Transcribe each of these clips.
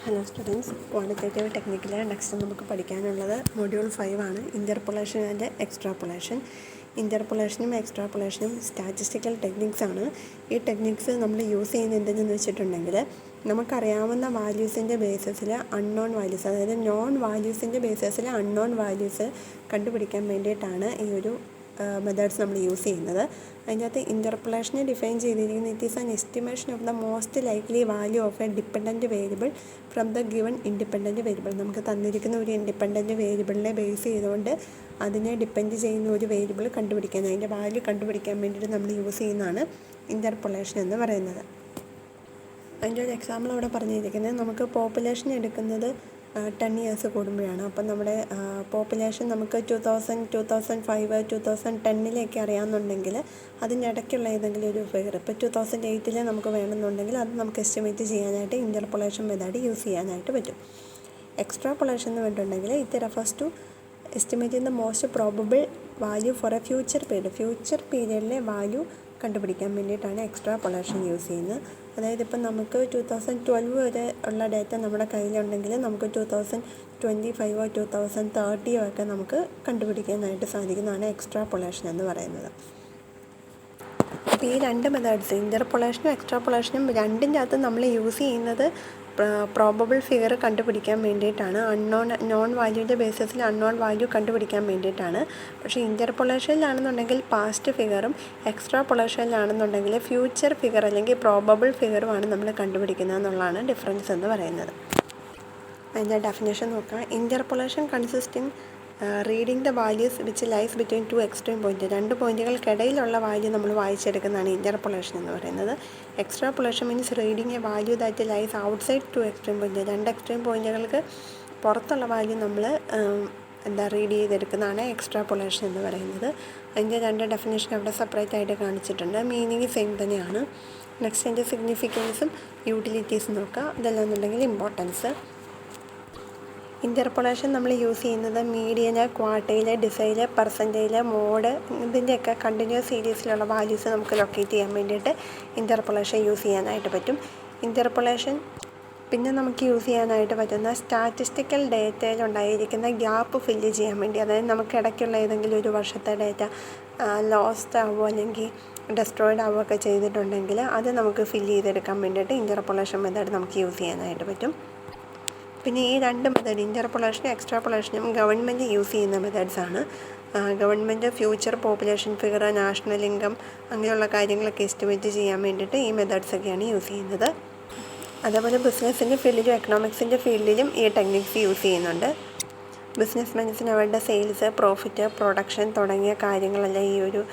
Hello students, quantitative ടെക്നിക്കിലെ next നമുക്ക് പഠിക്കാനുള്ളത് മൊഡ്യൂൾ 5 ആണ്. Interpolation and extrapolation. ഇൻ്റർപൊളേഷനും എക്സ്ട്രാപൊളേഷനും സ്റ്റാറ്റിസ്റ്റിക്കൽ ടെക്നിക്സ് ആണ്. ഈ ടെക്നിക്സ് നമ്മൾ യൂസ് ചെയ്യുന്നത് എന്തെന്ന് വെച്ചിട്ടുണ്ടെങ്കിൽ, നമുക്കറിയാവുന്ന വാല്യൂസിൻ്റെ ബേസിസിൽ അൺനോൺ വാല്യൂസ്, അതായത് നോൺ വാല്യൂസിൻ്റെ ബേസിസിൽ അൺനോൺ വാല്യൂസ് കണ്ടുപിടിക്കാൻ വേണ്ടിയിട്ടാണ് ഈ ഒരു മെത്തേഡ്സ് നമ്മൾ യൂസ് ചെയ്യുന്നത്. അതിൻ്റെ അകത്ത് ഇൻ്റർപൊളേഷനെ ഡിഫൈൻ ചെയ്തിരിക്കുന്നത് it is an estimation of the most likely value of A dependent variable from the given independent variable. നമുക്ക് തന്നിരിക്കുന്ന ഒരു ഇൻഡിപെൻഡൻറ്റ് വേരിയബിളിനെ ബേസ് ചെയ്തുകൊണ്ട് അതിനെ ഡിപ്പെൻഡ് ചെയ്യുന്ന ഒരു വേരിയബിൾ കണ്ടുപിടിക്കാൻ, അതിൻ്റെ വാല്യൂ കണ്ടുപിടിക്കാൻ വേണ്ടിയിട്ട് നമ്മൾ യൂസ് ചെയ്യുന്നതാണ് ഇൻ്റർപൊളേഷൻ എന്ന് പറയുന്നത്. അതിൻ്റെ ഒരു എക്സാമ്പിൾ അവിടെ പറഞ്ഞിരിക്കുന്നത്, നമുക്ക് പോപ്പുലേഷൻ എടുക്കുന്നത് 10 ഇയേഴ്സ് കൂടുമ്പോഴാണ്. അപ്പം നമ്മുടെ പോപ്പുലേഷൻ നമുക്ക് 2000, 2005, 2010 അറിയാമെന്നുണ്ടെങ്കിൽ അതിനിടയ്ക്കുള്ള ഏതെങ്കിലും ഒരു ഫിഗർ, ഇപ്പോൾ 2008 നമുക്ക് വേണമെന്നുണ്ടെങ്കിൽ അത് നമുക്ക് എസ്റ്റിമേറ്റ് ചെയ്യാനായിട്ട് ഇൻ്റർപൊളേഷൻ മെത്തേഡ് യൂസ് ചെയ്യാനായിട്ട് പറ്റും. എക്സ്ട്രാപൊളേഷൻ എന്ന് പറഞ്ഞിട്ടുണ്ടെങ്കിൽ it refers to estimating the most probable value for a future പീരിയഡിലെ വാല്യൂ കണ്ടുപിടിക്കാൻ വേണ്ടിയിട്ടാണ് എക്സ്ട്രാപൊളേഷൻ യൂസ് ചെയ്യുന്നത്. അതായത് ഇപ്പം നമുക്ക് 2012 വരെ ഉള്ള ഡേറ്റ നമ്മുടെ കയ്യിലുണ്ടെങ്കിൽ നമുക്ക് 2025, 2030 ഒക്കെ നമുക്ക് കണ്ടുപിടിക്കാനായിട്ട് സാധിക്കുന്നതാണ് എക്സ്ട്രാപൊളേഷൻ എന്ന് പറയുന്നത്. അപ്പോൾ ഈ രണ്ട് മെത്തേഡ്സ്, ഇൻ്റർപൊളേഷനും എക്സ്ട്രാപൊളേഷനും രണ്ടിൻ്റെ അകത്ത് നമ്മൾ യൂസ് ചെയ്യുന്നത് പ്രോബബിൾ ഫിഗർ കണ്ടുപിടിക്കാൻ വേണ്ടിയിട്ടാണ്, നോൺ വാല്യൂവിൻ്റെ ബേസിസിൽ അൺനോൺ വാല്യൂ കണ്ടുപിടിക്കാൻ വേണ്ടിയിട്ടാണ്. പക്ഷേ ഇൻ്റർപൊളേഷനിലാണെന്നുണ്ടെങ്കിൽ പാസ്റ്റ് ഫിഗറും എക്സ്ട്രാപൊളേഷനിലാണെന്നുണ്ടെങ്കിൽ ഫ്യൂച്ചർ ഫിഗർ അല്ലെങ്കിൽ പ്രോബബിൾ ഫിഗറുമാണ് നമ്മൾ കണ്ടുപിടിക്കുന്നത് എന്നുള്ളതാണ് ഡിഫറൻസ് എന്ന് പറയുന്നത്. അതിൻ്റെ ഡെഫിനേഷൻ നോക്കാം. Interpolation consisting reading the values which lies between two extreme point. രണ്ട് പോയിൻറ്റുകൾക്കിടയിലുള്ള വാല്യൂ നമ്മൾ വായിച്ചെടുക്കുന്നതാണ് ഇൻ്റർപൊളേഷൻ എന്ന് പറയുന്നത്. Extrapolation means reading a value that lies outside two extreme point. രണ്ട് എക്സ്ട്രീം പോയിൻറ്റുകൾക്ക് പുറത്തുള്ള വാല്യൂ നമ്മൾ റീഡ് ചെയ്തെടുക്കുന്നതാണ് എക്സ്ട്രാപൊളേഷൻ എന്ന് പറയുന്നത്. അതിൻ്റെ രണ്ട് ഡെഫിനേഷൻ അവിടെ സെപ്പറേറ്റ് ആയിട്ട് കാണിച്ചിട്ടുണ്ട്. മീനിങ് സെയിം തന്നെയാണ്. നെക്സ്റ്റ് അതിൻ്റെ സിഗ്നിഫിക്കൻസും യൂട്ടിലിറ്റീസും നോക്കുക. ഇതെല്ലാം എന്നുണ്ടെങ്കിൽ ഇമ്പോർട്ടൻസ്. ഇൻ്റർപൊളേഷൻ നമ്മൾ യൂസ് ചെയ്യുന്നത് മീഡിയന്, ക്വാർട്ടൈല്, ഡിസൈല്, പെർസെൻറ്റൈല്, മോഡ്, ഇതിൻ്റെയൊക്കെ കണ്ടിന്യൂസ് സീരീസിലുള്ള വാല്യൂസ് നമുക്ക് ലൊക്കേറ്റ് ചെയ്യാൻ വേണ്ടിയിട്ട് ഇൻ്റർപൊളേഷൻ യൂസ് ചെയ്യാനായിട്ട് പറ്റും. ഇൻ്റർപൊളേഷൻ പിന്നെ നമുക്ക് യൂസ് ചെയ്യാനായിട്ട് പറ്റുന്ന സ്റ്റാറ്റിസ്റ്റിക്കൽ ഡേറ്റയിലുണ്ടായിരിക്കുന്ന ഗ്യാപ്പ് ഫില്ല് ചെയ്യാൻ വേണ്ടി, അതായത് നമുക്ക് ഇടയ്ക്കുള്ള ഏതെങ്കിലും ഒരു വർഷത്തെ ഡേറ്റ ലോസ്റ്റ് ആവുമോ അല്ലെങ്കിൽ ഡെസ്ട്രോയിഡ് ആവുകയൊക്കെ ചെയ്തിട്ടുണ്ടെങ്കിൽ അത് നമുക്ക് ഫില്ല് ചെയ്തെടുക്കാൻ വേണ്ടിയിട്ട് ഇൻ്റർപൊളേഷൻ മെത്തേഡ് നമുക്ക് യൂസ് ചെയ്യാനായിട്ട് പറ്റും. പിന്നെ ഈ രണ്ട് മെത്തേഡ്, ഇൻ്റർപൊളേഷനും എക്സ്ട്രാപൊളേഷനും ഗവൺമെൻറ് യൂസ് ചെയ്യുന്ന മെത്തേഡ്സാണ്. Government future population figure, national income അങ്ങനെയുള്ള കാര്യങ്ങളൊക്കെ എസ്റ്റിമേറ്റ് ചെയ്യാൻ വേണ്ടിയിട്ട് ഈ മെത്തേഡ്സൊക്കെയാണ് യൂസ് ചെയ്യുന്നത്. അതേപോലെ ബിസിനസ്സിൻ്റെ ഫീൽഡിലും എക്കണോമിക്സിൻ്റെ ഫീൽഡിലും ഈ ടെക്നിക്സ് യൂസ് ചെയ്യുന്നുണ്ട്. ബിസിനസ്മെൻസിന് അവരുടെ സെയിൽസ്, പ്രോഫിറ്റ്, പ്രൊഡക്ഷൻ തുടങ്ങിയ കാര്യങ്ങളെല്ലാം ഈ ഒരു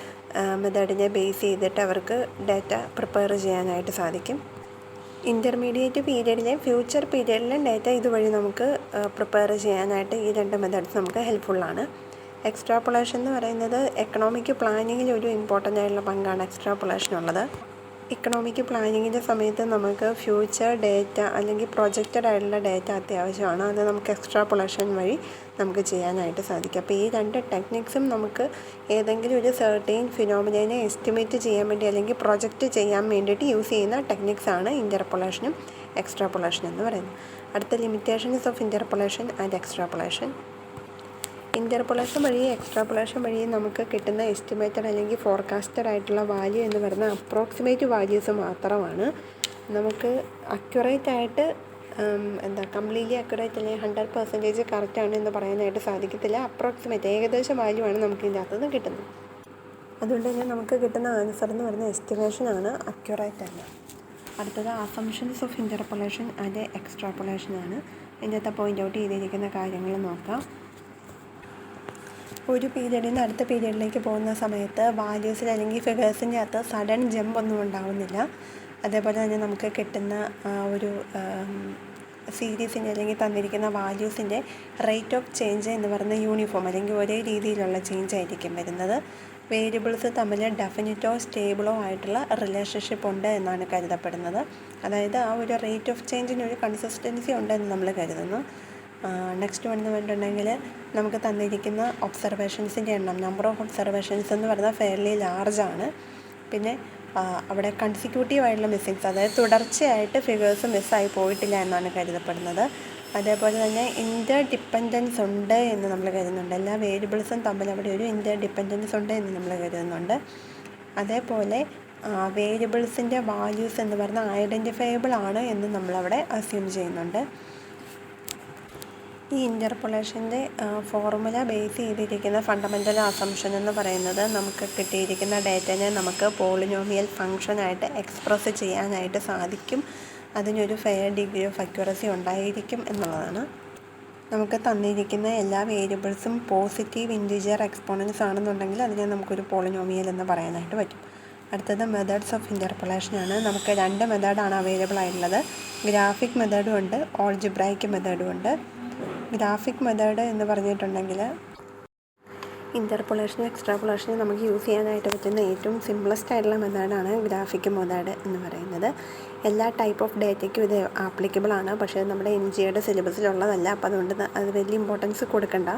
മെത്തേഡിനെ ബേസ് ചെയ്തിട്ട് അവർക്ക് ഡാറ്റ പ്രിപ്പയർ ചെയ്യാനായിട്ട് സാധിക്കും. ഇൻ്റർമീഡിയറ്റ് പീരിയഡിലെ ഫ്യൂച്ചർ പീരിയഡിലെ ഡാറ്റ ഇതുവഴി നമുക്ക് പ്രിപ്പയർ ചെയ്യാനായിട്ട് ഈ രണ്ട് മെത്തേഡ്സ് നമുക്ക് ഹെൽപ്ഫുള്ളാണ്. എക്സ്ട്രാപൊളേഷൻ എന്ന് പറയുന്നത് എക്കണോമിക് പ്ലാനിങ്ങിൽ ഒരു ഇമ്പോർട്ടൻ്റ് ആയിട്ടുള്ള പങ്കാണ് എക്സ്ട്രാപൊളേഷനുള്ളത്. ഇക്കണോമിക് പ്ലാനിങ്ങിൻ്റെ സമയത്ത് നമുക്ക് ഫ്യൂച്ചർ ഡേറ്റ അല്ലെങ്കിൽ പ്രൊജക്റ്റഡ് ആയിട്ടുള്ള ഡേറ്റ അത്യാവശ്യമാണ്. അത് നമുക്ക് എക്സ്ട്രാപൊളേഷൻ വഴി നമുക്ക് ചെയ്യാനായിട്ട് സാധിക്കും. അപ്പോൾ ഈ രണ്ട് ടെക്നിക്സും നമുക്ക് ഏതെങ്കിലും ഒരു സെർട്ടൈൻ ഫിനോമിനയെ എസ്റ്റിമേറ്റ് ചെയ്യാൻ വേണ്ടി അല്ലെങ്കിൽ പ്രൊജക്റ്റ് ചെയ്യാൻ വേണ്ടിയിട്ട് യൂസ് ചെയ്യുന്ന ടെക്നിക്സാണ് ഇൻ്റർപൊളേഷനും എക്സ്ട്രാപൊളേഷൻ എന്ന് പറയുന്നത്. അടുത്ത limitations of interpolation and extrapolation. Interpolation വഴി എക്സ്ട്രാപൊളേഷൻ വഴി നമുക്ക് കിട്ടുന്ന എസ്റ്റിമേറ്റഡ് അല്ലെങ്കിൽ ഫോർകാസ്റ്റഡ് ആയിട്ടുള്ള വാല്യൂ എന്ന് പറയുന്ന അപ്രോക്സിമേറ്റ് വാല്യൂസ് മാത്രമാണ്. നമുക്ക് അക്യുറേറ്റ് ആയിട്ട് കംപ്ലീറ്റ്ലി അക്യുറേറ്റ് അല്ലെങ്കിൽ 100% കറക്റ്റാണ് എന്ന് പറയാനായിട്ട് സാധിക്കത്തില്ല. അപ്രോക്സിമേറ്റ് ഏകദേശ വാല്യൂ ആണ് നമുക്ക് ഇതിൻ്റെ അകത്തുനിന്ന് കിട്ടുന്നത്. അതുകൊണ്ട് തന്നെ നമുക്ക് കിട്ടുന്ന ആൻസർ എന്ന് പറയുന്ന എസ്റ്റിമേഷനാണ്, അക്യുറേറ്റ് അല്ല. അടുത്തത് assumptions of interpolation and extrapolation ആണ്. ഇതിൻ്റെ പോയിൻ്റ് ഔട്ട് ചെയ്തിരിക്കുന്ന കാര്യങ്ങൾ നോക്കാം. ഒരു പീരിയഡിൽ നിന്ന് അടുത്ത പീരിയഡിലേക്ക് പോകുന്ന സമയത്ത് വാല്യൂസിൽ അല്ലെങ്കിൽ ഫിഗേഴ്സിൻ്റെ അകത്ത് സഡൻ ജമ്പ് ഒന്നും ഉണ്ടാവുന്നില്ല. അതേപോലെ തന്നെ നമുക്ക് കിട്ടുന്ന ഒരു സീരീസിൻ്റെ അല്ലെങ്കിൽ തന്നിരിക്കുന്ന വാല്യൂസിൻ്റെ റേറ്റ് ഓഫ് ചേഞ്ച് എന്ന് പറയുന്ന യൂണിഫോം അല്ലെങ്കിൽ ഒരേ രീതിയിലുള്ള ചേഞ്ച് ആയിരിക്കും വരുന്നത്. വേരിയബിൾസ് തമ്മിൽ ഡെഫിനിറ്റോ സ്റ്റേബിളോ ആയിട്ടുള്ള റിലേഷൻഷിപ്പ് ഉണ്ട് എന്നാണ് കരുതപ്പെടുന്നത്. അതായത് ആ ഒരു റേറ്റ് ഓഫ് ചേഞ്ചിനൊരു കൺസിസ്റ്റൻസി ഉണ്ടെന്ന് നമ്മൾ കരുതുന്നു. നെക്സ്റ്റ് വൺ എന്ന് പറഞ്ഞിട്ടുണ്ടെങ്കിൽ നമുക്ക് തന്നിരിക്കുന്ന ഒബ്സർവേഷൻസിൻ്റെ എണ്ണം, നമ്പർ ഓഫ് ഒബ്സർവേഷൻസ് എന്ന് പറയുന്നത് ഫെയർലി ലാർജാണ്. പിന്നെ അവിടെ കൺസിക്യൂട്ടീവ് ആയിട്ടുള്ള മിസ്സിങ്സ്, അതായത് തുടർച്ചയായിട്ട് ഫിഗേഴ്സ് മിസ്സായി പോയിട്ടില്ല എന്നാണ് കരുതപ്പെടുന്നത്. അതേപോലെ തന്നെ ഇൻ്റർ ഡിപ്പെൻഡൻസ് ഉണ്ട് എന്ന് നമ്മൾ കരുതുന്നുണ്ട്. എല്ലാ വേരിയബിൾസും തമ്മിൽ അവിടെ ഒരു ഇൻ്റർ ഡിപ്പെൻഡൻസ് ഉണ്ട് എന്ന് നമ്മൾ കരുതുന്നുണ്ട്. അതേപോലെ വേരിയബിൾസിൻ്റെ വാല്യൂസ് എന്ന് പറഞ്ഞാൽ ഐഡൻറ്റിഫയബിൾ ആണ് എന്ന് നമ്മളവിടെ അസ്യൂം ചെയ്യുന്നുണ്ട്. ഈ ഇൻ്റർപൊളേഷൻ്റെ ഫോർമുല ബേസ് ചെയ്തിരിക്കുന്ന ഫണ്ടമെൻ്റൽ അസംഷൻ എന്ന് പറയുന്നത് നമുക്ക് കിട്ടിയിരിക്കുന്ന ഡേറ്റനെ നമുക്ക് പോളിനോമിയൽ ഫംഗ്ഷനായിട്ട് എക്സ്പ്രസ് ചെയ്യാനായിട്ട് സാധിക്കും. അതിനൊരു ഫെയർ ഡിഗ്രി ഓഫ് അക്യുറസി ഉണ്ടായിരിക്കും എന്നുള്ളതാണ്. നമുക്ക് തന്നിരിക്കുന്ന എല്ലാ വേരിയബിൾസും പോസിറ്റീവ് ഇൻറ്റിജർ എക്സ്പോണൻസ് ആണെന്നുണ്ടെങ്കിൽ അതിനെ നമുക്കൊരു പോളിനോമിയൽ എന്ന് പറയാനായിട്ട് പറ്റും. അടുത്തത് മെത്തേഡ്സ് ഓഫ് ഇൻ്റർപൊളേഷൻ ആണ്. നമുക്ക് 2 മെത്തേഡാണ് അവൈലബിൾ ആയിട്ടുള്ളത്. ഗ്രാഫിക് മെത്തേഡും ഉണ്ട്, ഓൾജിബ്രൈക്ക് മെത്തേഡും ഉണ്ട്. ഗ്രാഫിക് മെത്തേഡ് എന്ന് പറഞ്ഞിട്ടുണ്ടെങ്കിൽ ഇൻ്റർപൊളേഷനും എക്സ്ട്രാപൊളേഷനും നമുക്ക് യൂസ് ചെയ്യാനായിട്ട് പറ്റുന്ന ഏറ്റവും സിംപ്ലസ്റ്റ് ആയിട്ടുള്ള മെത്തേഡാണ് ഗ്രാഫിക് മെത്തേഡ് എന്ന് പറയുന്നത്. എല്ലാ ടൈപ്പ് ഓഫ് ഡേറ്റയ്ക്കും ഇത് ആപ്ലിക്കബിൾ ആണ്. പക്ഷേ നമ്മുടെ NGAയുടെ സിലബസിലുള്ളതല്ല, അപ്പോൾ അതുകൊണ്ട് അത് വലിയ ഇമ്പോർട്ടൻസ് കൊടുക്കണ്ട.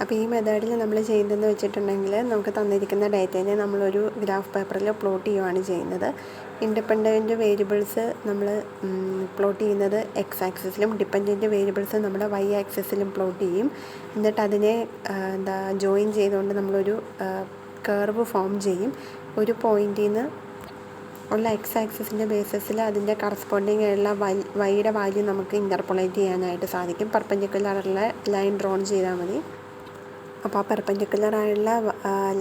അപ്പോൾ ഈ മെത്തേഡിൽ നമ്മൾ ചെയ്യുന്നതെന്ന് വെച്ചിട്ടുണ്ടെങ്കിൽ നമുക്ക് തന്നിരിക്കുന്ന ഡേറ്റേനെ നമ്മളൊരു ഗ്രാഫ് പേപ്പറിൽ പ്ലോട്ട് ചെയ്യുകയാണ് ചെയ്യുന്നത്. ഇൻഡിപെൻഡൻറ്റ് വേരിയബിൾസ് നമ്മൾ പ്ലോട്ട് ചെയ്യുന്നത് X ആക്സിസിലും ഡിപ്പെൻഡൻറ്റ് വേരിയബിൾസ് നമ്മൾ Y ആക്സിസിലും പ്ലോട്ട് ചെയ്യും. എന്നിട്ട് അതിനെ ജോയിൻ ചെയ്തുകൊണ്ട് നമ്മളൊരു കർവ് ഫോം ചെയ്യും. ഒരു പോയിൻറ്റിൽ നിന്ന് ഉള്ള X ആക്സിസിൻ്റെ ബേസിസിൽ അതിൻ്റെ കറസ്പോണ്ടിങ് ആയിട്ടുള്ള Yയുടെ വാല്യൂ നമുക്ക് ഇൻ്റർപൊളേറ്റ് ചെയ്യാനായിട്ട് സാധിക്കും. പെർപെൻഡിക്കുലറുള്ള ലൈൻ ഡ്രോൺ ചെയ്താൽ മതി. അപ്പോൾ ആ പെർപെൻഡിക്കുലറായുള്ള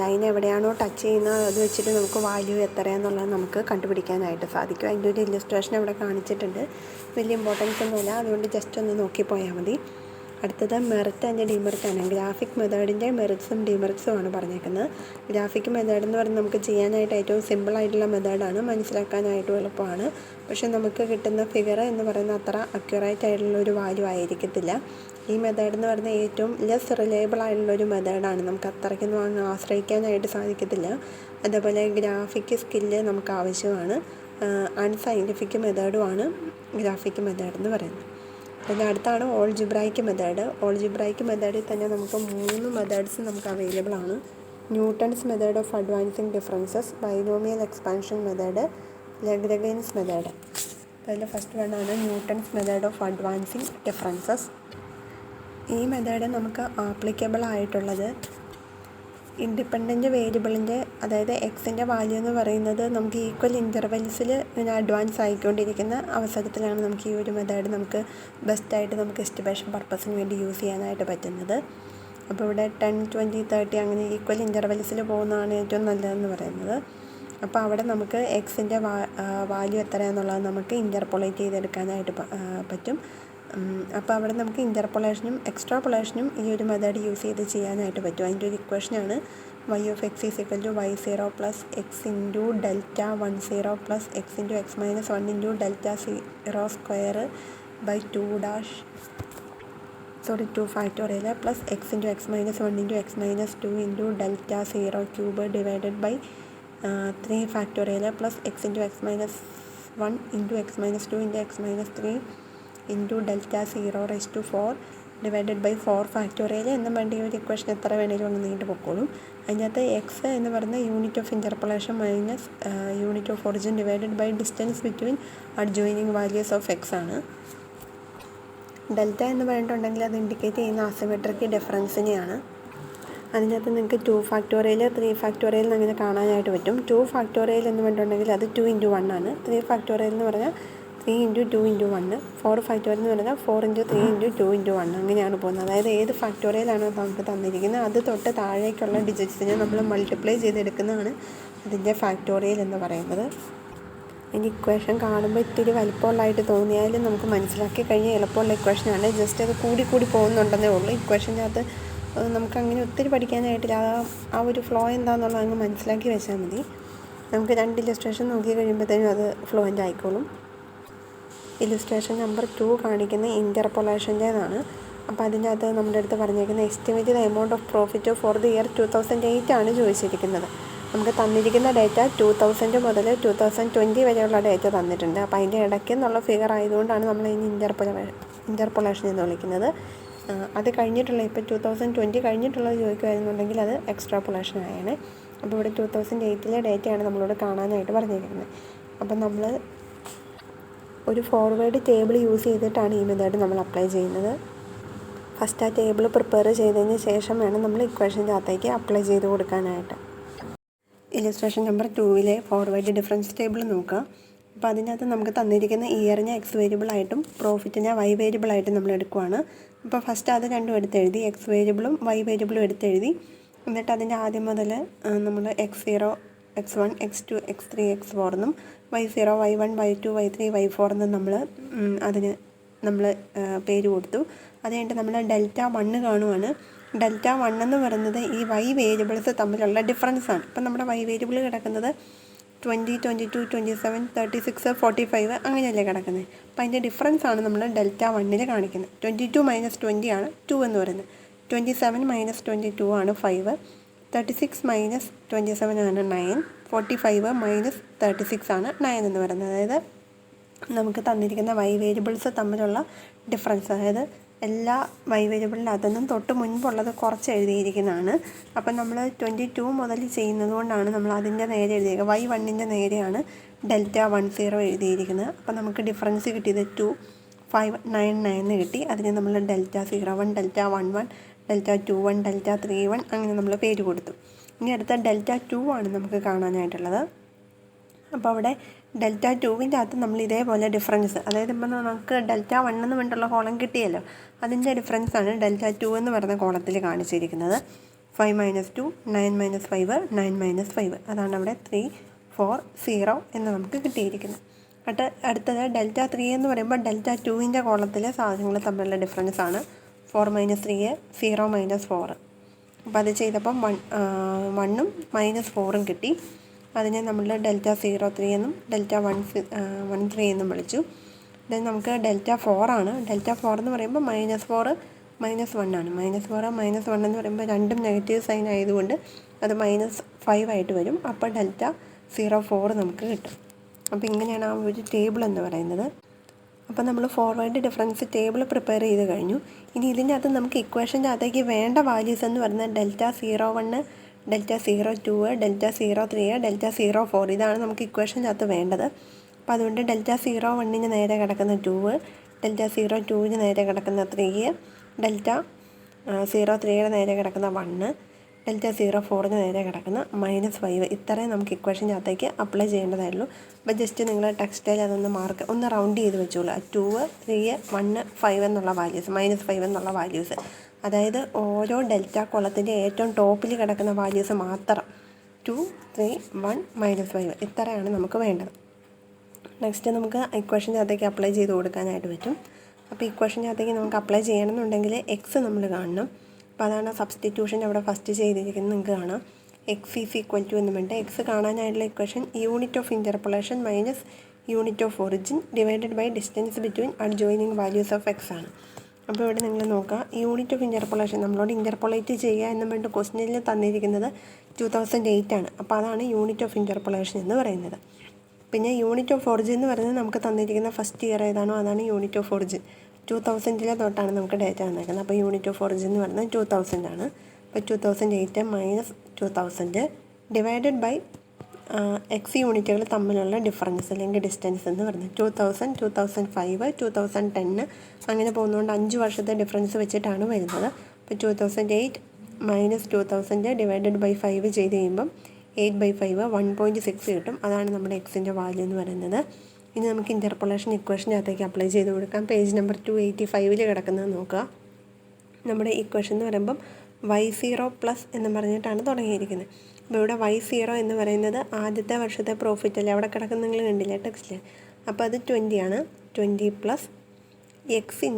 ലൈൻ എവിടെയാണോ ടച്ച് ചെയ്യുന്നത് അത് വെച്ചിട്ട് നമുക്ക് വാല്യൂ എത്രയാണെന്നുള്ളത് നമുക്ക് കണ്ടുപിടിക്കാനായിട്ട് സാധിക്കും. അതിൻ്റെ ഒരു ഇല്ലസ്ട്രേഷൻ അവിടെ കാണിച്ചിട്ടുണ്ട്. വലിയ ഇമ്പോർട്ടൻസ് ഒന്നുമില്ല, അതുകൊണ്ട് ജസ്റ്റ് ഒന്ന് നോക്കിപ്പോയാൽ മതി. അടുത്തത് മെറിറ്റ് ആൻഡ് ഡിമെറിറ്റ് ആണ്. ഗ്രാഫിക് മെത്തേഡിൻ്റെ മെറിറ്റ്സും ഡിമെറിറ്റ്സും ആണ് പറഞ്ഞേക്കുന്നത്. ഗ്രാഫിക് മെത്തേഡ് എന്ന് പറഞ്ഞാൽ നമുക്ക് ചെയ്യാനായിട്ട് ഏറ്റവും സിമ്പിളായിട്ടുള്ള മെത്തേഡാണ്, മനസ്സിലാക്കാനായിട്ടും എളുപ്പമാണ്. പക്ഷേ നമുക്ക് കിട്ടുന്ന ഫിഗർ എന്ന് പറയുന്നത് അത്ര അക്യുറേറ്റ് ആയിട്ടുള്ളൊരു വാല്യൂ ആയിരിക്കത്തില്ല. ഈ മെത്തേഡ് എന്ന് പറയുന്നത് ഏറ്റവും ലെസ് റിലയബിൾ ആയിട്ടുള്ളൊരു മെത്തേഡാണ്. നമുക്ക് അത്രയ്ക്കൊന്നും അങ്ങ് ആശ്രയിക്കാനായിട്ട് സാധിക്കത്തില്ല. അതേപോലെ ഗ്രാഫിക് സ്കില്ല് നമുക്ക് ആവശ്യമാണ്. അൺസയൻറ്റിഫിക് മെത്തേഡുമാണ് ഗ്രാഫിക് മെത്തേഡ് എന്ന് പറയുന്നത്. അതിൻ്റെ അടുത്താണ് ഓൾജിബ്രൈക്ക് മെത്തേഡ്. ഓൾജിബ്രൈക്ക് മെത്തേഡിൽ തന്നെ നമുക്ക് 3 മെത്തേഡ്സ് നമുക്ക് അവൈലബിൾ ആണ്. Newton's method of advancing differences, binomial expansion method, Lagrange method. അതിൽ ഫസ്റ്റ് വണ്ണാണ് Newton's method of advancing differences. ഈ മെത്തേഡ് നമുക്ക് ആപ്ലിക്കബിൾ ആയിട്ടുള്ളത് ഇൻഡിപെൻഡൻറ്റ് വേരിയബിളിൻ്റെ, അതായത് എക്സിൻ്റെ വാല്യൂ എന്ന് പറയുന്നത് നമുക്ക് ഈക്വൽ ഇൻ്റർവെൽസിൽ ഇങ്ങനെ അഡ്വാൻസ് ആയിക്കൊണ്ടിരിക്കുന്ന അവസരത്തിലാണ് നമുക്ക് ഈ ഒരു മെത്തേഡ് നമുക്ക് ബെസ്റ്റായിട്ട് നമുക്ക് എസ്റ്റിമേഷൻ പർപ്പസിന് വേണ്ടി യൂസ് ചെയ്യാനായിട്ട് പറ്റുന്നത്. അപ്പോൾ ഇവിടെ 10, 20, 30 അങ്ങനെ ഈക്വൽ ഇൻ്റർവെൽസിൽ പോകുന്നതാണ് ഏറ്റവും നല്ലതെന്ന് പറയുന്നത്. അപ്പോൾ അവിടെ നമുക്ക് എക്സിൻ്റെ വാല്യൂ എത്രയാണെന്നുള്ളത് നമുക്ക് ഇൻ്റർപൊളേറ്റ് ചെയ്തെടുക്കാനായിട്ട് പറ്റും. അപ്പോൾ അവിടെ നമുക്ക് ഇൻ്റർപൊളേഷനും എക്സ്ട്രാപൊളേഷനും ഈ ഒരു മെത്തേഡ് യൂസ് ചെയ്ത് ചെയ്യാനായിട്ട് പറ്റും. അതിൻ്റെ ഒരു ഇക്വേഷനാണ് y(x) = y0 + x × Δ10 + x × x - 1 × Δ02 / 2 factorial plus x × x - 1 × x - 2 × Δ03 divided by 3 factorial plus x × x - 1 × x - 2 × x - 3 × Δ0⁴ divided by 4 factorial എന്ന് വേണ്ട ഈ ഒരു ഇക്വേഷൻ എത്ര വേണേലും ഒന്ന് നീണ്ടു പൊക്കോളും. അതിനകത്ത് എക്സ് എന്ന് പറയുന്ന unit of interpolation minus unit of origin divided by distance between adjoining values of X ആണ്. ഡെൽറ്റ എന്ന് പറഞ്ഞിട്ടുണ്ടെങ്കിൽ അത് ഇൻഡിക്കേറ്റ് ചെയ്യുന്ന അസിമെട്രിക് ഡിഫറൻസിനെയാണ്. അതിനകത്ത് നിങ്ങൾക്ക് 2 factorial 3 factorial അങ്ങനെ കാണാനായിട്ട് പറ്റും. 2 factorial എന്ന് പറഞ്ഞിട്ടുണ്ടെങ്കിൽ അത് 2 × 1 ആണ്. 3 factorial എന്ന് പറഞ്ഞാൽ 3 × 2 × 1. 4 factorial എന്ന് പറഞ്ഞാൽ 4 × 3 × 2 × 1 അങ്ങനെയാണ് പോകുന്നത്. അതായത് ഏത് ഫാക്ടോറിയലാണോ നമുക്ക് തന്നിരിക്കുന്നത് അത് തൊട്ട് താഴേക്കുള്ള ഡിജിറ്റ്സിനെ നമ്മൾ മൾട്ടിപ്ലൈ ചെയ്തെടുക്കുന്നതാണ് അതിൻ്റെ ഫാക്ടോറിയൽ എന്ന് പറയുന്നത്. അതിൻ്റെ ഇക്വേഷൻ കാണുമ്പോൾ ഇത്തിരി വലിപ്പമുള്ളതായിട്ട് തോന്നിയാലും നമുക്ക് മനസ്സിലാക്കി കഴിഞ്ഞാൽ എളുപ്പമുള്ള ഇക്വേഷനാണ്. ജസ്റ്റ് അത് കൂടി പോകുന്നുണ്ടെന്നേ ഉള്ളൂ. ഇക്വേഷൻ്റെ അകത്ത് നമുക്കങ്ങനെ ഒത്തിരി പഠിക്കാനായിട്ടില്ല. ആ ഒരു ഫ്ലോ എന്താണെന്നുള്ളത് അങ്ങ് മനസ്സിലാക്കി വെച്ചാൽ മതി. നമുക്ക് 2 ഇല്ലസ്ട്രേഷൻ നോക്കി കഴിയുമ്പോഴത്തേനും അത് ഫ്ലുവൻ്റ് ആയിക്കോളും. ഇല്ലസ്ട്രേഷൻ നമ്പർ 2 കാണിക്കുന്ന ഇൻ്റർപൊളേഷൻ്റേതാണ്. അപ്പോൾ അതിൻ്റെ അകത്ത് നമ്മുടെ അടുത്ത് പറഞ്ഞിരിക്കുന്ന estimated amount of profit for the year 2008 ആണ് ചോദിച്ചിരിക്കുന്നത്. നമുക്ക് തന്നിരിക്കുന്ന ഡേറ്റ 2000 മുതൽ 2020 വരെയുള്ള ഡേറ്റ തന്നിട്ടുണ്ട്. അപ്പോൾ അതിൻ്റെ ഇടയ്ക്ക് എന്നുള്ള ഫിഗർ ആയതുകൊണ്ടാണ് നമ്മൾ ഇനി ഇൻ്റർപൊളേഷൻ എന്ന് വിളിക്കുന്നത്. അത് കഴിഞ്ഞിട്ടുള്ള ഇപ്പോൾ 2020 കഴിഞ്ഞിട്ടുള്ളത് ചോദിക്കുകയായിരുന്നുണ്ടെങ്കിൽ അത് എക്സ്ട്രാപൊളേഷൻ ആയാണ്. അപ്പോൾ ഇവിടെ 2008 ഡേറ്റയാണ് നമ്മളോട് കാണാനായിട്ട് പറഞ്ഞിരിക്കുന്നത്. അപ്പം നമ്മൾ ഒരു ഫോർവേഡ് ടേബിൾ യൂസ് ചെയ്തിട്ടാണ് ഈ മെത്തേഡ് നമ്മൾ അപ്ലൈ ചെയ്യുന്നത്. ഫസ്റ്റ് ആ ടേബിൾ പ്രിപ്പയർ ചെയ്തതിന് ശേഷം വേണം നമ്മൾ ഇക്വേഷൻ്റെ അകത്തേക്ക് അപ്ലൈ ചെയ്ത് കൊടുക്കാനായിട്ട്. Illustration number 2 forward difference table നോക്കുക. അപ്പോൾ അതിനകത്ത് നമുക്ക് തന്നിരിക്കുന്ന ഇയറിനെ എക്സ് വേരിയബിളായിട്ടും പ്രോഫിറ്റിനെ വൈ വേരിയബിളായിട്ടും നമ്മൾ എടുക്കുവാണ്. അപ്പോൾ ഫസ്റ്റ് അത് രണ്ടും എടുത്തെഴുതി, എക്സ് വേരിയബിളും വൈ വേരിയബിളും എടുത്തെഴുതി. എന്നിട്ട് അതിൻ്റെ ആദ്യം മുതൽ നമ്മൾ x0, x1, x2, x3, x4 എന്നും y0, y1, y2, y3, y4 എന്നും അതിന് നമ്മൾ പേര് കൊടുത്തു. അത് കഴിഞ്ഞിട്ട് നമ്മൾ Δ1 കാണുവാണ്. Δ1 എന്ന് പറയുന്നത് ഈ വൈ വേരിയബിൾസ് തമ്മിലുള്ള ഡിഫറൻസാണ്. ഇപ്പം നമ്മുടെ വൈ വേരിയബിൾ കിടക്കുന്നത് 20, 22, 27, 36, 45 അങ്ങനെയല്ലേ കിടക്കുന്നത്. അപ്പോൾ അതിൻ്റെ ഡിഫറൻസാണ് നമ്മൾ Δ1 കാണിക്കുന്നത്. 22 - 20 ആണ് 2 എന്ന് പറയുന്നത്. 27 - 22 ആണ് 5, 36 - 27 ആണ് 9, 45 - 36 ആണ് 9 എന്ന് പറയുന്നത്. അതായത് നമുക്ക് തന്നിരിക്കുന്ന വൈ വേരിയബിൾസ് തമ്മിലുള്ള ഡിഫറൻസ്, അതായത് എല്ലാ വൈ വേരിയബിളിനകത്തുനിന്നും തൊട്ട് മുൻപുള്ളത് കുറച്ച് എഴുതിയിരിക്കുന്നതാണ്. അപ്പം നമ്മൾ 22 മുതൽ ചെയ്യുന്നത് കൊണ്ടാണ് നമ്മൾ അതിൻ്റെ നേരെ എഴുതിയിരിക്കുന്നത്. y1 നേരെയാണ് Δ10 എഴുതിയിരിക്കുന്നത്. അപ്പം നമുക്ക് ഡിഫറൻസ് കിട്ടിയത് 2599 കിട്ടി. അതിന് നമ്മൾ Δ01, Δ11, Δ21, Δ31 അങ്ങനെ നമ്മൾ പേര് കൊടുത്തു. ഇനി അടുത്ത Δ2 ആണ് നമുക്ക് കാണാനായിട്ടുള്ളത്. അപ്പോൾ അവിടെ Δ2 അകത്ത് നമ്മൾ ഇതേപോലെ ഡിഫറൻസ്, അതായത് ഇപ്പം നമുക്ക് Δ1 എന്ന് വേണ്ടിയുള്ള കോളം കിട്ടിയല്ലോ, അതിൻ്റെ ഡിഫറൻസാണ് Δ2 എന്ന് പറയുന്ന കോളത്തിൽ കാണിച്ചിരിക്കുന്നത്. 5 - 2, 9 - 5, 9 - 5 അതാണ് അവിടെ 3, 4, 0 എന്ന് നമുക്ക് കിട്ടിയിരിക്കുന്നത്. അടുത്തത് Δ3 എന്ന് പറയുമ്പോൾ Δ2 കോളത്തിലെ സാധനങ്ങൾ തമ്മിലുള്ള ഡിഫറൻസാണ് 4 - 3, 0 - 4. അപ്പോൾ അത് ചെയ്തപ്പം 1ഉം -4ഉം കിട്ടി. അതിനെ നമ്മൾ Δ03 എന്നും Δ13 എന്നും വിളിച്ചു. ദെൻ നമുക്ക് Δ4 ആണ്. Δ4 എന്ന് പറയുമ്പോൾ -4, -1 ആണ്. -4, -1 എന്ന് പറയുമ്പോൾ രണ്ടും നെഗറ്റീവ് സൈൻ ആയതുകൊണ്ട് അത് -5 ആയിട്ട് വരും. അപ്പോൾ Δ04 നമുക്ക് കിട്ടും. അപ്പോൾ ഇങ്ങനെയാണ് ആ ഒരു ടേബിൾ എന്ന് പറയുന്നത്. അപ്പോൾ നമ്മൾ ഫോർവേഡ് ഡിഫറൻസ് ടേബിൾ പ്രിപ്പയർ ചെയ്ത് കഴിഞ്ഞു. ഇനി ഇതിനകത്ത് നമുക്ക് ഇക്വേഷൻ്റെ അകത്തേക്ക് വേണ്ട വാല്യൂസ് എന്ന് പറയുന്നത് Δ01, Δ02, Δ03, Δ04 ഇതാണ് നമുക്ക് ഇക്വേഷൻ്റെ അകത്ത് വേണ്ടത്. അപ്പോൾ അതുകൊണ്ട് Δ01 നേരെ കിടക്കുന്ന 2, Δ02 നേരെ കിടക്കുന്ന 3, Δ03 നേരെ കിടക്കുന്ന 1, Δ04 നേരെ കിടക്കുന്ന -5 ഇത്രയും നമുക്ക് ഇക്വേഷൻ്റെ അകത്തേക്ക് അപ്ലൈ ചെയ്യേണ്ടതായുള്ളൂ. അപ്പോൾ ജസ്റ്റ് നിങ്ങൾ ടെക്സ്റ്റൈൽ അതൊന്ന് ഒന്ന് റൗണ്ട് ചെയ്ത് വെച്ചോളൂ. 2, 3, 1, 5 എന്നുള്ള വാല്യൂസ്, -5 എന്നുള്ള വാല്യൂസ്, അതായത് ഓരോ ഡെൽറ്റ കോളത്തിൻ്റെ ഏറ്റവും ടോപ്പിൽ കിടക്കുന്ന വാല്യൂസ് മാത്രം 2, 3, 1, -5 ഇത്രയാണ് നമുക്ക് വേണ്ടത്. നെക്സ്റ്റ് നമുക്ക് ഇക്വേഷൻ്റെ അകത്തേക്ക് അപ്ലൈ ചെയ്ത് കൊടുക്കാനായിട്ട് പറ്റും. അപ്പോൾ ഇക്വേഷൻ്റെ അകത്തേക്ക് നമുക്ക് അപ്ലൈ ചെയ്യണമെന്നുണ്ടെങ്കിൽ എക്സ് നമ്മൾ കാണണം. അപ്പോൾ അതാണ് സബ്സ്റ്റിറ്റ്യൂഷൻ അവിടെ ഫസ്റ്റ് ചെയ്തിരിക്കുന്നത്. നിങ്ങൾക്ക് കാണാം x = എന്ന് വേണ്ട എക്സ് കാണാനായിട്ടുള്ള equation unit of interpolation minus unit of origin divided by distance between adjoining values of X ആണ്. അപ്പോൾ ഇവിടെ നിങ്ങൾ നോക്കുക, യൂണിറ്റ് ഓഫ് ഇൻ്റർപോളേഷൻ നമ്മളോട് ഇൻ്റർപോളേറ്റ് ചെയ്യുക എന്ന് വേണ്ട ക്വസ്റ്റ്യനിൽ തന്നിരിക്കുന്നത് 2008 ആണ്. അപ്പോൾ അതാണ് യൂണിറ്റ് ഓഫ് ഇൻ്റർപോളേഷൻ എന്ന് പറയുന്നത്. പിന്നെ യൂണിറ്റ് ഓഫ് ഒറിജിൻ എന്ന് പറയുന്നത് നമുക്ക് തന്നിരിക്കുന്ന ഫസ്റ്റ് ഇയർ ഏതാണോ അതാണ് യൂണിറ്റ് ഓഫ് ഒറിജിൻ. 2000 തൊട്ടാണ് നമുക്ക് ഡേറ്റ വന്നേക്കുന്നത്. അപ്പോൾ യൂണിറ്റ് ഓഫ് ഒറിജിൻ എന്ന് പറയുന്നത് 2000 ആണ്. അപ്പോൾ 2008 - 2000 ഡിവൈഡഡ് ബൈ എക്സ് യൂണിറ്റുകൾ തമ്മിലുള്ള ഡിഫറൻസ് അല്ലെങ്കിൽ ഡിസ്റ്റൻസ് എന്ന് പറയുന്നത് 2000, 2005, 2010 അങ്ങനെ പോകുന്നതുകൊണ്ട് 5 വർഷത്തെ ഡിഫറൻസ് വെച്ചിട്ടാണ് വരുന്നത്. അപ്പോൾ 2008 - 2000 ഡിവൈഡഡ് ബൈ 5 ചെയ്ത് കഴിയുമ്പം 8/5 1.6 കിട്ടും. അതാണ് നമ്മുടെ എക്സിൻ്റെ വാല്യൂ എന്ന് പറയുന്നത്. ഇനി നമുക്ക് ഇൻ്റർപോളേഷൻ ഇക്വേഷനകത്തേക്ക് അപ്ലൈ ചെയ്ത് കൊടുക്കാം. പേജ് നമ്പർ 285 കിടക്കുന്നത് നോക്കുക. നമ്മുടെ ഇക്വേഷൻ എന്ന് പറയുമ്പം y0 എന്ന് പറഞ്ഞിട്ടാണ് തുടങ്ങിയിരിക്കുന്നത്. അപ്പോൾ ഇവിടെ y0 എന്ന് പറയുന്നത് ആദ്യത്തെ വർഷത്തെ പ്രോഫിറ്റ് അല്ലേ, അവിടെ കിടക്കുന്ന നിങ്ങൾ കണ്ടില്ലേ ടെക്സ്റ്റിൽ. അപ്പോൾ അത് 20 ആണ്. 20 + x ×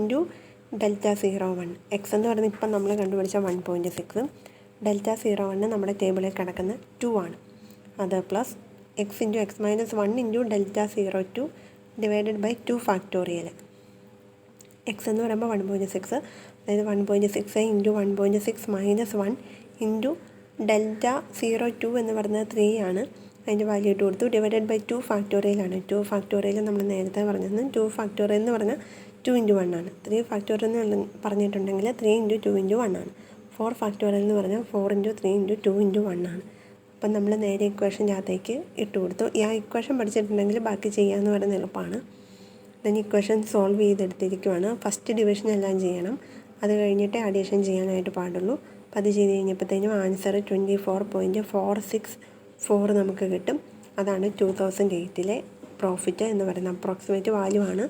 Δ01. എക്സ് എന്ന് പറയുന്നത് ഇപ്പം നമ്മൾ കണ്ടുപിടിച്ച 1.6, Δ01 നമ്മുടെ ടേബിളിൽ കിടക്കുന്ന 2 ആണ്. അത് plus x × x - 1 × Δ02 divided by 2 factorial. X എന്ന് പറയുമ്പോൾ 1.6, അതായത് 1.6 × 1.6 - 1 × Δ02 എന്ന് പറയുന്നത് 3 ആണ്. അതിൻ്റെ വാല്യൂ ഇട്ട് കൊടുത്തു. Divided by 2 ഫാക്ടോറിയലാണ്. 2 ഫാക്ടോറിയൽ നമ്മൾ നേരത്തെ പറഞ്ഞത് 2 ഫാക്ടോറിയൽ എന്ന് പറഞ്ഞാൽ 2 × 1 ആണ്. 3 ഫാക്ടോറിയൽ എന്ന് പറഞ്ഞിട്ടുണ്ടെങ്കിൽ 3 × 2 × 1 ആണ്. 4 ഫാക്ടോറിയൽ എന്ന് പറഞ്ഞാൽ 4 × 3 × 2 × 1 ആണ്. അപ്പം നമ്മൾ നേരെ ഇക്വേഷനകത്തേക്ക് ഇട്ട് കൊടുത്തു. ഈ ഇക്വേഷൻ പഠിച്ചിട്ടുണ്ടെങ്കിൽ ബാക്കി ചെയ്യാമെന്ന് പറയുന്നത് എളുപ്പമാണ്. ദെൻ ഇക്വേഷൻ സോൾവ് ചെയ്തെടുത്തിരിക്കുവാണ്. ഫസ്റ്റ് ഡിവിഷൻ എല്ലാം ചെയ്യണം, അത് കഴിഞ്ഞിട്ട് അഡീഷൻ ചെയ്യാനായിട്ട് പാടുള്ളൂ. അപ്പോൾ അത് ചെയ്ത് കഴിഞ്ഞപ്പോഴത്തേനും ആൻസർ 24.464 നമുക്ക് കിട്ടും. അതാണ് 2008 പ്രോഫിറ്റ് എന്ന് പറയുന്നത്. അപ്രോക്സിമേറ്റ് വാല്യൂ ആണ്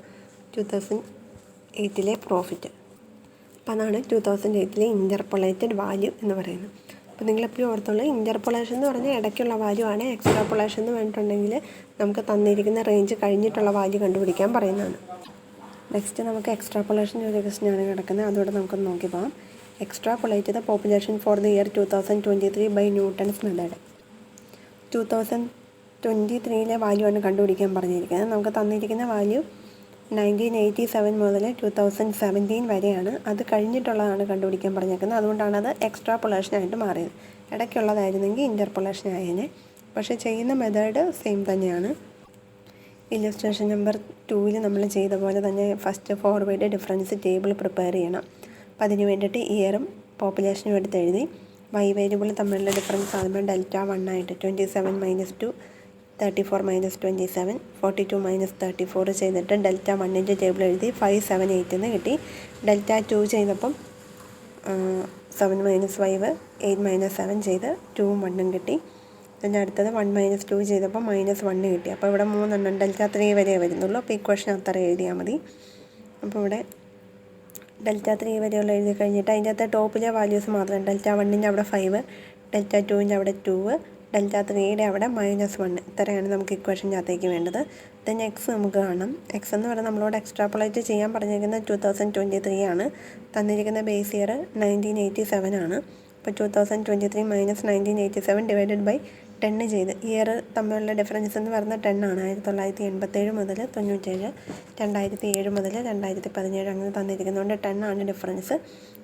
2008 പ്രോഫിറ്റ്. അപ്പോൾ അതാണ് 2008 ഇൻ്റർപൊളേറ്റഡ് വാല്യൂ എന്ന് പറയുന്നത്. അപ്പോൾ നിങ്ങളെപ്പോഴും ഓർത്തുള്ളൂ, ഇൻ്റർപൊളേഷൻ എന്ന് പറഞ്ഞാൽ ഇടയ്ക്കുള്ള വാല്യൂ ആണ്. എക്സ്ട്രാപൊളേഷൻ എന്ന് പറഞ്ഞിട്ടുണ്ടെങ്കിൽ നമുക്ക് തന്നിരിക്കുന്ന റേഞ്ച് കഴിഞ്ഞിട്ടുള്ള വാല്യൂ കണ്ടുപിടിക്കാൻ പറയുന്നതാണ്. നെക്സ്റ്റ് നമുക്ക് എക്സ്ട്രാപൊളേഷൻ ഒരു ക്വസ്റ്റ്യനാണ് കിടക്കുന്നത്, അതുകൊണ്ട് നമുക്കൊന്ന് നോക്കി പോകാം. Extrapolate the population for the year 2023 by Newton's method. 2023 value ആണ് കണ്ടുപിടിക്കാൻ പറഞ്ഞിരിക്കുന്നത്. നമുക്ക് തന്നിരിക്കുന്ന വാല്യൂ 1987 മുതൽ 2017 വരെയാണ്. അത് കഴിഞ്ഞിട്ടുള്ളതാണ് കണ്ടുപിടിക്കാൻ പറഞ്ഞേക്കുന്നത്. അതുകൊണ്ടാണ് അത് എക്സ്ട്രാപൊളേഷനായിട്ട് മാറിയത്. ഇടയ്ക്കുള്ളതായിരുന്നെങ്കിൽ ഇൻ്റർപൊളേഷൻ ആയേനെ. പക്ഷേ ചെയ്യുന്ന മെത്തേഡ് സെയിം തന്നെയാണ്. ഇല്ലസ്ട്രേഷൻ നമ്പർ 2 നമ്മൾ ചെയ്ത പോലെ തന്നെ first forward difference table prepare ചെയ്യണം. അപ്പോൾ അതിന് വേണ്ടിയിട്ട് ഇയറും പോപ്പുലേഷനും എടുത്ത് എഴുതി. വൈ വേരിയബിൾ തമ്മിലുള്ള ഡിഫറൻസ് ആകുമ്പോൾ Δ1 ആയിട്ട് 27 - 2 34 - 27 42 - 34 ചെയ്തിട്ട് Δ1 ടേബിൾ എഴുതി 5 7 8 എന്ന് കിട്ടി. Δ2 ചെയ്തപ്പം 7 - 5 8 - 7 ചെയ്ത് 2 1 കിട്ടി. അതിൻ്റെ അടുത്തത് 1 - 2 ചെയ്തപ്പോൾ -1 കിട്ടി. അപ്പോൾ ഇവിടെ 3 Δ3 വരെ വരുന്നുള്ളൂ. അപ്പോൾ ഇക്വേഷൻ അത്ര എഴുതിയാൽ മതി. അപ്പോൾ ഇവിടെ Δ3 വരെയുള്ള എഴുതി കഴിഞ്ഞിട്ട് അതിൻ്റെ അകത്ത് ടോപ്പിലെ വാല്യൂസ് മാത്രം. Δ1 അവിടെ 5, Δ2 അവിടെ 2, Δ3 അവിടെ -1. ഇത്രയാണ് നമുക്ക് ഇക്വേഷനകത്തേക്ക് വേണ്ടത്. ദെൻ എക്സ് നമുക്ക് കാണാം. എക്സ് എന്ന് പറയുന്നത് നമ്മളോട് എക്സ്ട്രാപൊളേറ്റ് ചെയ്യാൻ പറഞ്ഞിരിക്കുന്നത് 2023 ആണ്. തന്നിരിക്കുന്ന ബേസ് ഇയർ 1987 ആണ്. അപ്പോൾ 2023 - 1987 ഡിവൈഡഡ് ബൈ 10 ചെയ്ത് ഇയർ തമ്മിലുള്ള ഡിഫറൻസ് എന്ന് പറയുന്നത് 10 ആണ്. 1987 മുതൽ 97, 2007 മുതൽ 2017 അങ്ങനെ തന്നിരിക്കുന്നതുകൊണ്ട് 10 ആണ് ഡിഫറൻസ്.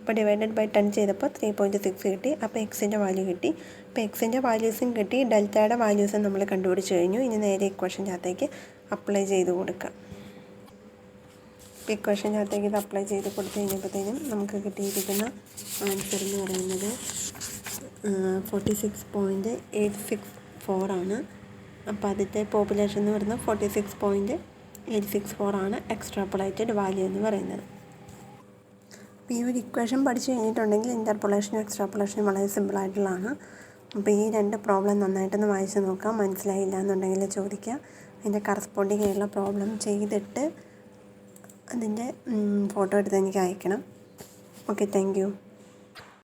അപ്പോൾ ഡിവൈഡഡ് ബൈ 10 ചെയ്തപ്പോൾ 3.6 കിട്ടി. അപ്പോൾ എക്സിൻ്റെ വാല്യൂ കിട്ടി. അപ്പോൾ എക്സിൻ്റെ വാല്യൂസും കിട്ടി, ഡെൽറ്റയുടെ വാല്യൂസും നമ്മൾ കണ്ടുപിടിച്ച് കഴിഞ്ഞു. ഇനി നേരെ ഇക്വേഷനകത്തേക്ക് അപ്ലൈ ചെയ്ത് കൊടുക്കാം. ഇക്വേഷനകത്തേക്ക് ഇത് അപ്ലൈ ചെയ്ത് കൊടുത്തു കഴിഞ്ഞപ്പോഴത്തേനും നമുക്ക് കിട്ടിയിരിക്കുന്ന ആൻസർ എന്ന് പറയുന്നത് 46.864 ആണ്. അപ്പോൾ അതിൻ്റെ പോപ്പുലേഷൻ എന്ന് പറയുന്നത് 46.864 ആണ് എക്സ്ട്രാപൊളേറ്റഡ് വാല്യൂ എന്ന് പറയുന്നത്. അപ്പോൾ ഈ ഒരു ഇക്വേഷൻ പഠിച്ചു കഴിഞ്ഞിട്ടുണ്ടെങ്കിൽ ഇൻ്റർപൊളേഷനും എക്സ്ട്രാപൊളേഷനും വളരെ സിമ്പിളായിട്ടുള്ളതാണ്. അപ്പോൾ ഈ 2 പ്രോബ്ലം നന്നായിട്ടൊന്ന് വായിച്ച് നോക്കാം. മനസ്സിലായില്ല എന്നുണ്ടെങ്കിൽ ചോദിക്കുക. അതിൻ്റെ കറസ്പോണ്ടിങ് ആയിട്ടുള്ള പ്രോബ്ലം ചെയ്തിട്ട് അതിൻ്റെ ഫോട്ടോ എടുത്ത് എനിക്ക് അയക്കണം. Okay, thank you.